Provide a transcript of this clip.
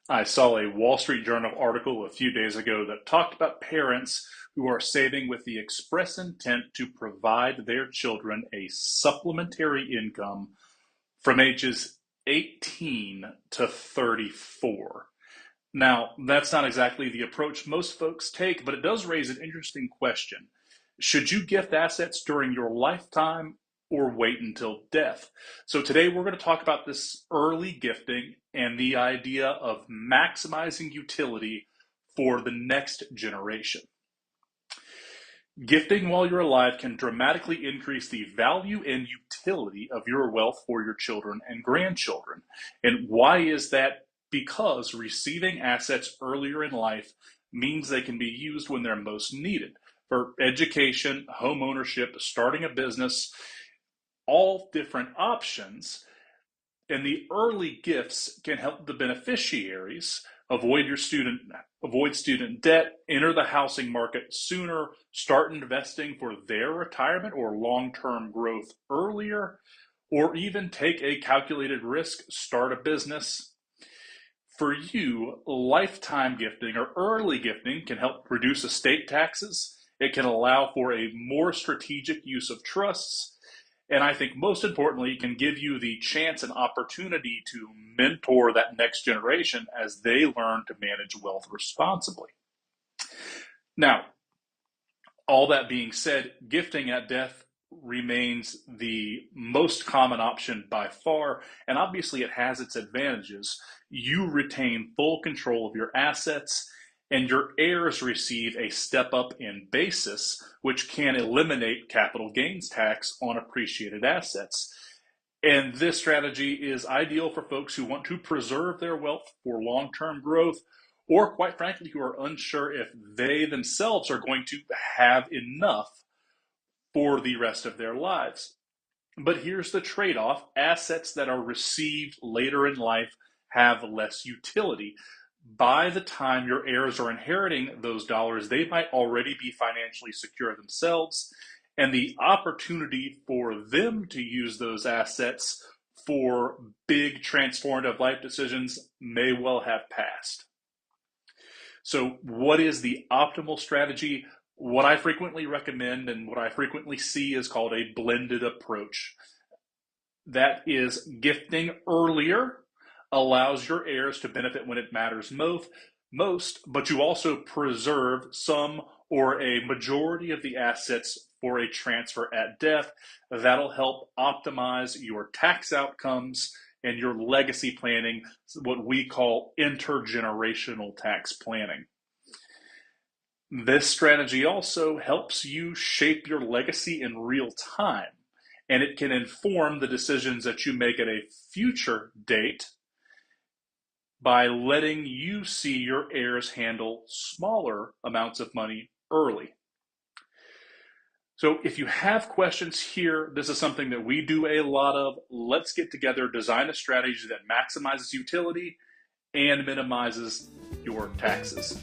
I saw a Wall Street Journal article a few days ago that talked about parents who are saving with the express intent to provide their children a supplementary income from ages 18 to 34. Now, that's not exactly the approach most folks take, but it does raise an interesting question. Should you gift assets during your lifetime or wait until death? So today we're going to talk about this early gifting and the idea of maximizing utility for the next generation. Gifting while you're alive can dramatically increase the value and utility of your wealth for your children and grandchildren. And why is that? Because receiving assets earlier in life means they can be used when they're most needed for education, home ownership, starting a business, all different options. And the early gifts can help the beneficiaries avoid student debt, enter the housing market sooner, start investing for their retirement or long-term growth earlier, or even take a calculated risk, start a business. For you, lifetime gifting or early gifting can help reduce estate taxes. It can allow for a more strategic use of trusts. And I think most importantly, it can give you the chance and opportunity to mentor that next generation as they learn to manage wealth responsibly. Now, all that being said, gifting at death remains the most common option by far, and obviously it has its advantages. You retain full control of your assets, and your heirs receive a step up in basis, which can eliminate capital gains tax on appreciated assets. And this strategy is ideal for folks who want to preserve their wealth for long-term growth, or quite frankly, who are unsure if they themselves are going to have enough for the rest of their lives. But here's the trade-off. Assets that are received later in life have less utility. By the time your heirs are inheriting those dollars, they might already be financially secure themselves, and the opportunity for them to use those assets for big transformative life decisions may well have passed. So what is the optimal strategy? What I frequently recommend and what I frequently see is called a blended approach. That is, gifting earlier allows your heirs to benefit when it matters most, but you also preserve some or a majority of the assets for a transfer at death. That'll help optimize your tax outcomes and your legacy planning, what we call intergenerational tax planning. This strategy also helps you shape your legacy in real time, and it can inform the decisions that you make at a future date by letting you see your heirs handle smaller amounts of money early. So if you have questions here, this is something that we do a lot of. Let's get together, design a strategy that maximizes utility and minimizes your taxes.